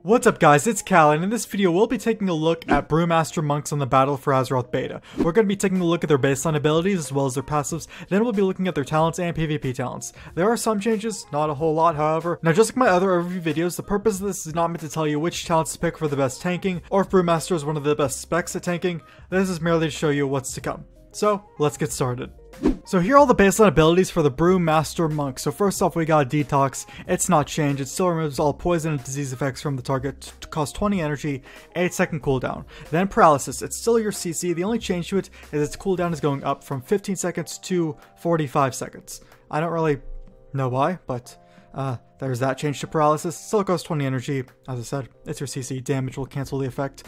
What's up guys, it's Cal, and in this video we'll be taking a look at Brewmaster monks on the Battle for Azeroth beta. We're going to be taking a look at their baseline abilities as well as their passives, then we'll be looking at their talents and PvP talents. There are some changes, not a whole lot however. Now just like my other overview videos, the purpose of this is not meant to tell you which talents to pick for the best tanking, or if Brewmaster is one of the best specs at tanking. This is merely to show you what's to come. So, let's get started. So here are all the baseline abilities for the Brewmaster monk. So first off we got Detox. It's not changed, it still removes all poison and disease effects from the target to cost 20 energy, 8-second cooldown. Then Paralysis, it's still your CC, the only change to it is its cooldown is going up from 15 seconds to 45 seconds. I don't really know why, but there's that change to Paralysis. Still costs 20 energy. As I said, it's your CC. Damage will cancel the effect.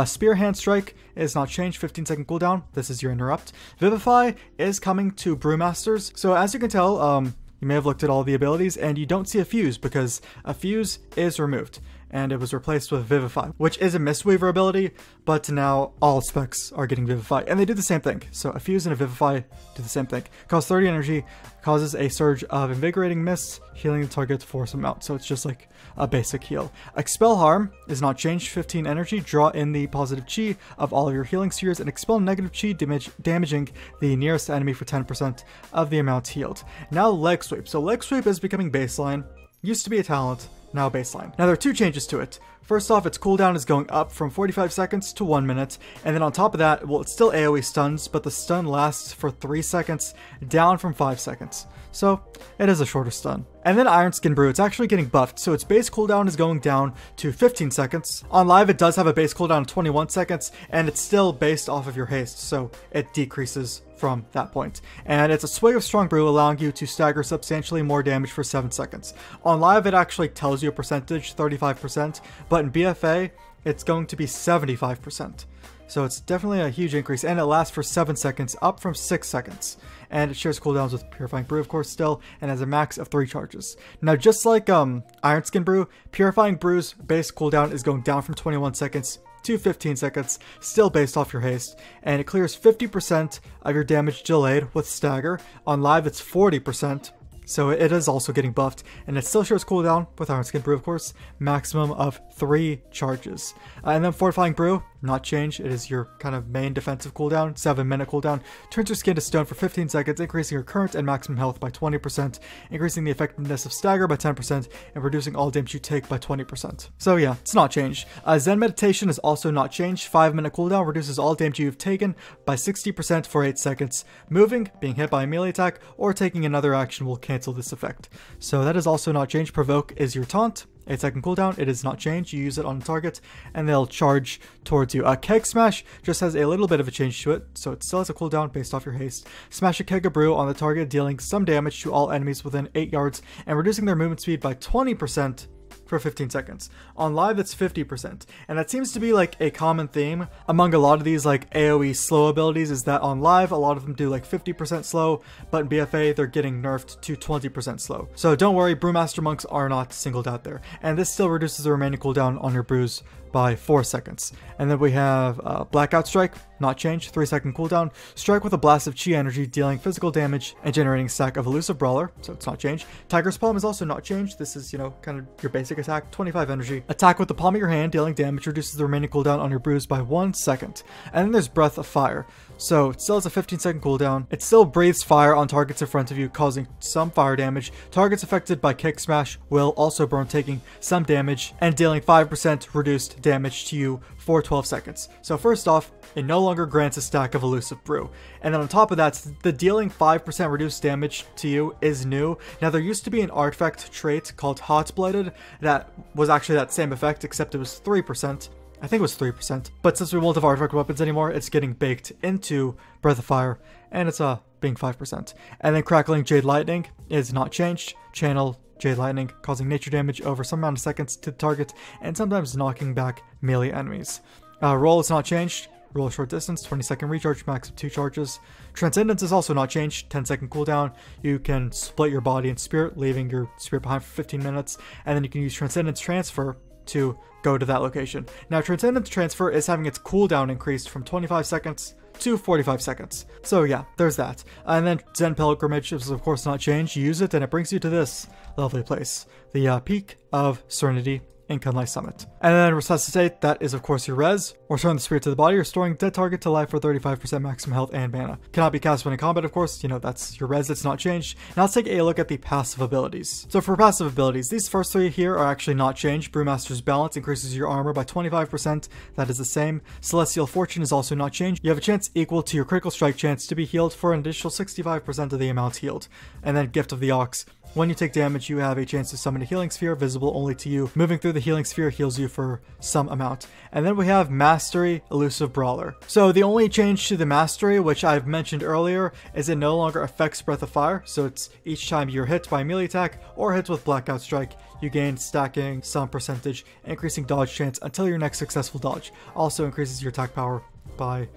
Spear Hand Strike is not changed. 15-second cooldown. This is your interrupt. Vivify is coming to Brewmasters. So as you can tell, you may have looked at all the abilities and you don't see a fuse because a fuse is removed. And it was replaced with Vivify, which is a Mistweaver ability, but now all specs are getting Vivify, and they do the same thing. So a Fuse and a Vivify do the same thing. Costs 30 energy, causes a surge of Invigorating Mist, healing the target for some amount, so it's just like a basic heal. Expel Harm is not changed, 15 energy, draw in the positive chi of all of your healing spheres, and expel negative chi, damaging the nearest enemy for 10% of the amount healed. Now Leg Sweep. So Leg Sweep is becoming baseline, used to be a talent, now baseline. Now there are two changes to it. First off, its cooldown is going up from 45 seconds to 1 minute, and then on top of that, well, it's still AoE stuns, but the stun lasts for 3 seconds, down from 5 seconds. So, it is a shorter stun. And then Iron Skin Brew, it's actually getting buffed, so its base cooldown is going down to 15 seconds. On live, it does have a base cooldown of 21 seconds, and it's still based off of your haste, so it decreases from that point. And it's a swig of strong brew, allowing you to stagger substantially more damage for 7 seconds. On live, it actually tells you a percentage, 35%, but in BFA, it's going to be 75%. So it's definitely a huge increase, and it lasts for 7 seconds, up from 6 seconds. And it shares cooldowns with Purifying Brew, of course, still, and has a max of 3 charges. Now, just like Iron Skin Brew, Purifying Brew's base cooldown is going down from 21 seconds to 15 seconds, still based off your haste, and it clears 50% of your damage delayed with Stagger. On live, it's 40%. So it is also getting buffed, and it still shares cooldown with Iron Skin Brew, of course, maximum of 3 charges. And then Fortifying Brew, not changed, it is your kind of main defensive cooldown, 7-minute cooldown, turns your skin to stone for 15 seconds, increasing your current and maximum health by 20%, increasing the effectiveness of Stagger by 10%, and reducing all damage you take by 20%. So yeah, it's not changed. Zen Meditation is also not changed, 5-minute cooldown, reduces all damage you've taken by 60% for 8 seconds. Moving, being hit by a melee attack, or taking another action will cancel this effect. So that is also not changed. Provoke is your taunt. 8-second cooldown, it is not changed, you use it on a target and they'll charge towards you. Keg Smash just has a little bit of a change to it, so it still has a cooldown based off your haste. Smash a Keg of Brew on the target, dealing some damage to all enemies within 8 yards and reducing their movement speed by 20% for 15 seconds. On live, it's 50%. And that seems to be like a common theme among a lot of these like AoE slow abilities, is that on live, a lot of them do like 50% slow, but in BFA, they're getting nerfed to 20% slow. So don't worry, Brewmaster monks are not singled out there. And this still reduces the remaining cooldown on your brews by 4 seconds. And then we have Blackout Strike, not changed, 3-second cooldown. Strike with a blast of chi energy, dealing physical damage and generating a stack of Elusive Brawler, so it's not changed. Tiger's Palm is also not changed. This is, you know, kind of your basic attack, 25 energy. Attack with the palm of your hand, dealing damage, reduces the remaining cooldown on your brews by 1 second. And then there's Breath of Fire. So it still has a 15-second cooldown. It still breathes fire on targets in front of you, causing some fire damage. Targets affected by Kick Smash will also burn, taking some damage and dealing 5% reduced damage to you for 12 seconds. So first off, it no longer grants a stack of Elusive Brew. And then on top of that, the dealing 5% reduced damage to you is new. Now there used to be an artifact trait called Hot Blooded that was actually that same effect, except it was 3%. I think it was 3%, but since we won't have artifact weapons anymore, it's getting baked into Breath of Fire, and it's being 5%. And then Crackling Jade Lightning is not changed. Channel Jade Lightning, causing nature damage over some amount of seconds to the target, and sometimes knocking back melee enemies. Roll is not changed. Roll short distance, 20-second recharge, max of 2 charges. Transcendence is also not changed, 10-second cooldown. You can split your body and spirit, leaving your spirit behind for 15 minutes, and then you can use Transcendence Transfer to go to that location. Now, Transcendence Transfer is having its cooldown increased from 25 seconds to 45 seconds. So yeah, there's that. And then Zen Pilgrimage is of course not changed. You use it and it brings you to this lovely place, the Peak of Serenity Incan Summit. And then Resuscitate, that is of course your res, restoring the spirit to the body, restoring dead target to life for 35% maximum health and mana. Cannot be cast when in combat, of course, you know, that's your res that's not changed. Now let's take a look at the passive abilities. So for passive abilities, these first three here are actually not changed. Brewmaster's Balance increases your armor by 25%, that is the same. Celestial Fortune is also not changed. You have a chance equal to your critical strike chance to be healed for an additional 65% of the amount healed. And then Gift of the Ox. When you take damage, you have a chance to summon a healing sphere visible only to you. Moving through the healing sphere heals you for some amount. And then we have Mastery, Elusive Brawler. So the only change to the Mastery, which I've mentioned earlier, is it no longer affects Breath of Fire. So it's each time you're hit by a melee attack or hit with Blackout Strike, you gain stacking some percentage, increasing dodge chance until your next successful dodge. Also increases your attack power by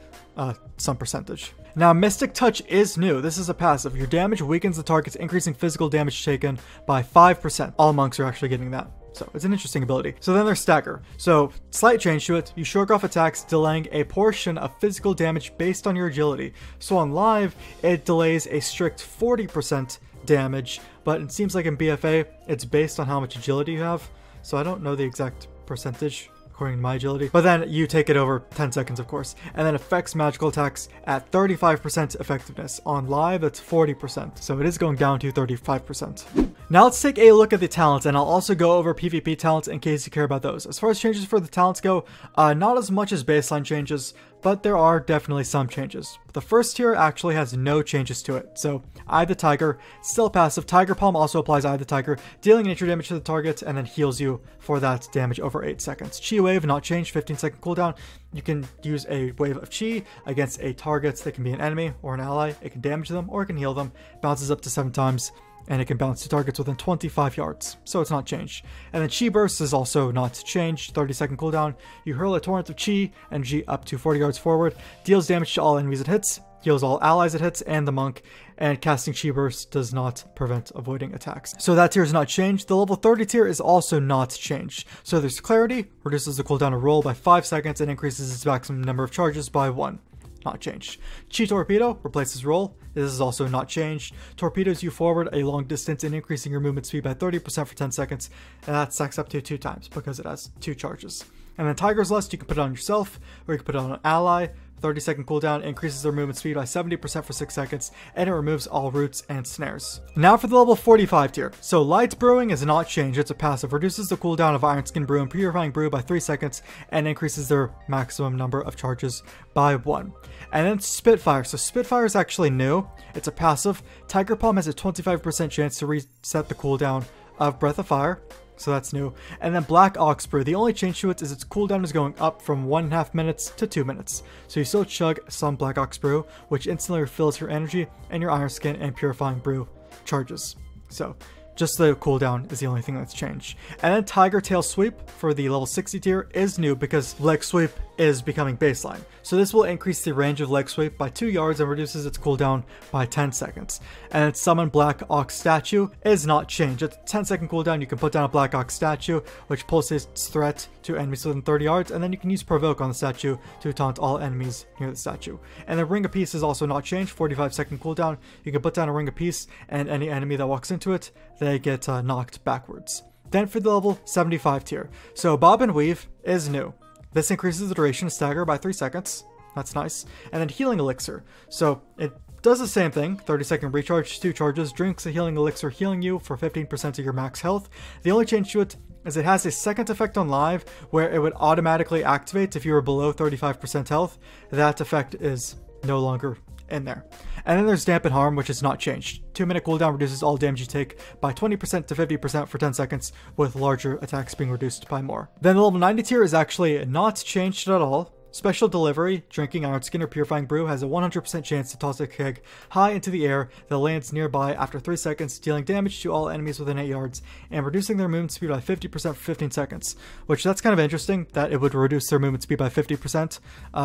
some percentage. Now, Mystic Touch is new. This is a passive. Your damage weakens the target's increasing physical damage taken by 5%. All monks are actually getting that. So it's an interesting ability. So then there's Stagger. So slight change to it. You shrug off attacks, delaying a portion of physical damage based on your agility. So on live, it delays a strict 40% damage, but it seems like in BFA, it's based on how much agility you have. So I don't know the exact percentage according to my agility, but then you take it over 10 seconds, of course, and then affects magical attacks at 35% effectiveness. On live, it's 40%, so it is going down to 35%. Now let's take a look at the talents, and I'll also go over PvP talents in case you care about those. As far as changes for the talents go, not as much as baseline changes, but there are definitely some changes. The first tier actually has no changes to it. So Eye of the Tiger, still passive. Tiger Palm also applies Eye of the Tiger, dealing nature damage to the target and then heals you for that damage over 8 seconds. Chi Wave, not changed, 15-second cooldown. You can use a wave of Chi against a target that can be an enemy or an ally. It can damage them or it can heal them. Bounces up to 7 times. And it can bounce to targets within 25 yards, so it's not changed. And then Chi Burst is also not changed, 30-second cooldown. You hurl a torrent of Chi, energy up to 40 yards forward, deals damage to all enemies it hits, heals all allies it hits, and the monk, and casting Chi Burst does not prevent avoiding attacks. So that tier is not changed. The level 30 tier is also not changed. So there's Clarity, reduces the cooldown of roll by 5 seconds, and increases its maximum number of charges by 1. Not changed. Chi Torpedo replaces roll. This is also not changed. Torpedoes you forward a long distance and increasing your movement speed by 30% for 10 seconds. And that stacks up to 2 times because it has 2 charges. And then Tiger's Lust, you can put it on yourself or you can put it on an ally. 30-second cooldown, increases their movement speed by 70% for 6 seconds, and it removes all roots and snares. Now for the level 45 tier. So Light Brewing is not changed, it's a passive. Reduces the cooldown of Iron Skin Brew and Purifying Brew by 3 seconds, and increases their maximum number of charges by 1. And then Spitfire. So Spitfire is actually new. It's a passive. Tiger Palm has a 25% chance to reset the cooldown of Breath of Fire. So that's new. And then Black Ox Brew. The only change to it is its cooldown is going up from 1.5 minutes to 2 minutes. So you still chug some Black Ox Brew, which instantly refills your energy and your Iron Skin and Purifying Brew charges. So just the cooldown is the only thing that's changed. And then Tiger Tail Sweep for the level 60 tier is new because Leg Sweep is becoming baseline. So this will increase the range of Leg Sweep by 2 yards and reduces its cooldown by 10 seconds. And its Summon Black Ox Statue is not changed. At 10-second cooldown, you can put down a Black Ox Statue, which pulses its threat to enemies within 30 yards, and then you can use Provoke on the statue to taunt all enemies near the statue. And the Ring of Peace is also not changed, 45-second cooldown. You can put down a Ring of Peace, and any enemy that walks into it, they get knocked backwards. Then for the level 75 tier. So Bob and Weave is new. This increases the duration of Stagger by 3 seconds. That's nice. And then Healing Elixir. So it does the same thing, 30-second recharge, 2 charges, drinks a Healing Elixir healing you for 15% of your max health. The only change to it is it has a second effect on live where it would automatically activate if you were below 35% health. That effect is no longer in there. And then there's Dampen Harm, which is not changed. 2-minute cooldown reduces all damage you take by 20% to 50% for 10 seconds, with larger attacks being reduced by more. Then the level 90 tier is actually not changed at all. Special Delivery, drinking Iron Skin or Purifying Brew has a 100% chance to toss a keg high into the air that lands nearby after 3 seconds, dealing damage to all enemies within 8 yards, and reducing their movement speed by 50% for 15 seconds. Which, that's kind of interesting, that it would reduce their movement speed by 50%,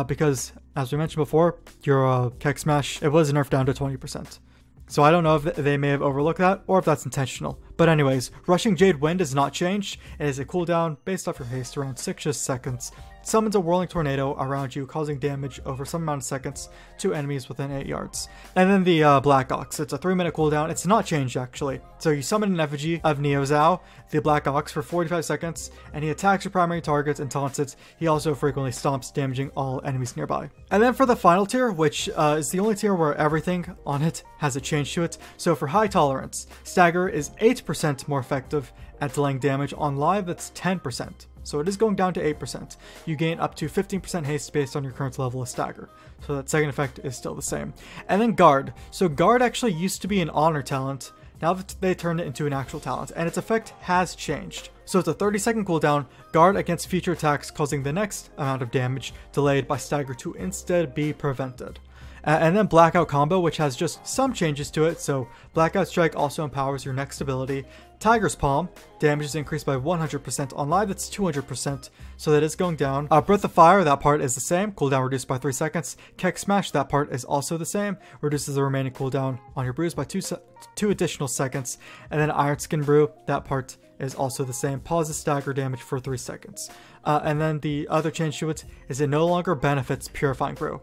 because, as we mentioned before, your keg smash, it was nerfed down to 20%. So I don't know if they may have overlooked that, or if that's intentional. But anyways, Rushing Jade Wind is not changed. It is a cooldown based off your haste around 6 seconds. Summons a whirling tornado around you, causing damage over some amount of seconds to enemies within 8 yards. And then the Black Ox, it's a 3-minute cooldown. It's not changed actually. So you summon an effigy of Neozao, the Black Ox, for 45 seconds, and he attacks your primary targets and taunts it. He also frequently stomps, damaging all enemies nearby. And then for the final tier, which is the only tier where everything on it has a change to it. So for high tolerance, Stagger is 8% more effective at delaying damage. On live, that's 10%. So it is going down to 8%. You gain up to 15% haste based on your current level of Stagger. So that second effect is still the same. And then Guard. So Guard actually used to be an honor talent. Now they turned it into an actual talent, and its effect has changed. So it's a 30-second cooldown, Guard against future attacks, causing the next amount of damage delayed by Stagger to instead be prevented. And then Blackout Combo, which has just some changes to it. So Blackout Strike also empowers your next ability. Tiger's Palm, damage is increased by 100%. On live, it's 200%, so that is going down. Breath of Fire, that part is the same, cooldown reduced by 3 seconds. Keck Smash, that part is also the same, reduces the remaining cooldown on your brews by 2 additional seconds. And then Iron Skin Brew, that part is also the same, pauses stagger damage for 3 seconds. And then the other change to it is it no longer benefits Purifying Brew.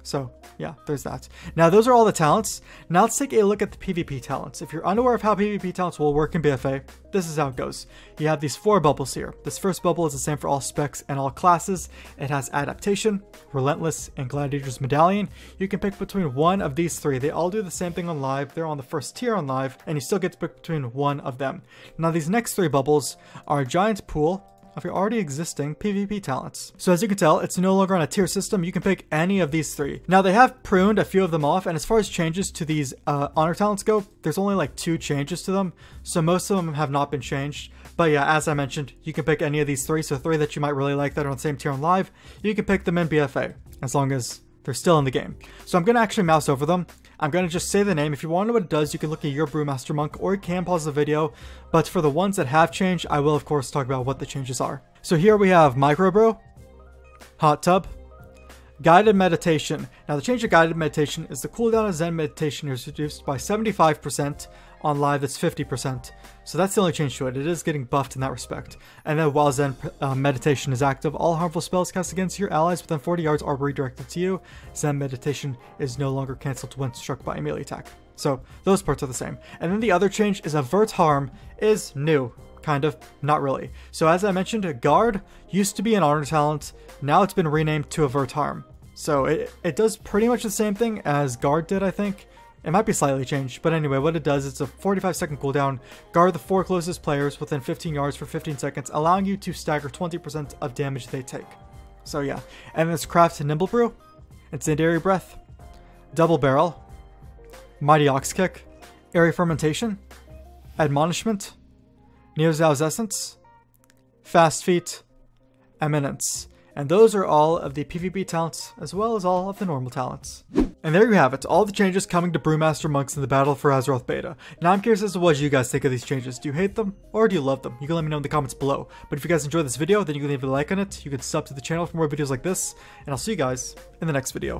So yeah, there's that. Now those are all the talents. Now let's take a look at the PvP talents. If you're unaware of how PvP talents will work in BFA, this is how it goes. You have these 4 bubbles here. This first bubble is the same for all specs and all classes. It has Adaptation, Relentless, and Gladiator's Medallion. You can pick between one of these 3. They all do the same thing on live. They're on the first tier on live, and you still get to pick between one of them. Now these next 3 bubbles are a giant pool of your already existing PvP talents. So as you can tell, it's no longer on a tier system. You can pick any of these 3. Now they have pruned a few of them off, and as far as changes to these honor talents go, there's only like 2 changes to them. So most of them have not been changed. But yeah, as I mentioned, you can pick any of these 3. So 3 that you might really like that are on the same tier on live, you can pick them in BFA as long as they're still in the game. So I'm going to actually mouse over them. I'm going to just say the name. If you want to know what it does, you can look at your Brewmaster Monk, or you can pause the video. But for the ones that have changed, I will of course talk about what the changes are. So here we have Microbrew, Hot Tub, Guided Meditation. Now the change to Guided Meditation is the cooldown of Zen Meditation is reduced by 75%. On live, it's 50%. So that's the only change to it. It is getting buffed in that respect. And then while Zen Meditation is active, all harmful spells cast against your allies within 40 yards are redirected to you. Zen Meditation is no longer cancelled when struck by a melee attack. So those parts are the same. And then the other change is Avert Harm is new. Kind of, not really. So as I mentioned, Guard used to be an honor talent. Now it's been renamed to Avert Harm. So it does pretty much the same thing as Guard did, I think. It might be slightly changed, but anyway, what it does, it's a 45-second cooldown. Guard the 4 closest players within 15 yards for 15 seconds, allowing you to stagger 20% of damage they take. So yeah, and then it's Craft Nimble Brew, Incendiary Breath, Double Barrel, Mighty Ox Kick, Airy Fermentation, Admonishment, Neozao's Essence, Fast Feet, Eminence. And those are all of the PvP talents, as well as all of the normal talents. And there you have it, all the changes coming to Brewmaster Monks in the Battle for Azeroth Beta. Now I'm curious as to what you guys think of these changes. Do you hate them, or do you love them? You can let me know in the comments below. But if you guys enjoyed this video, then you can leave a like on it, you can sub to the channel for more videos like this, and I'll see you guys in the next video.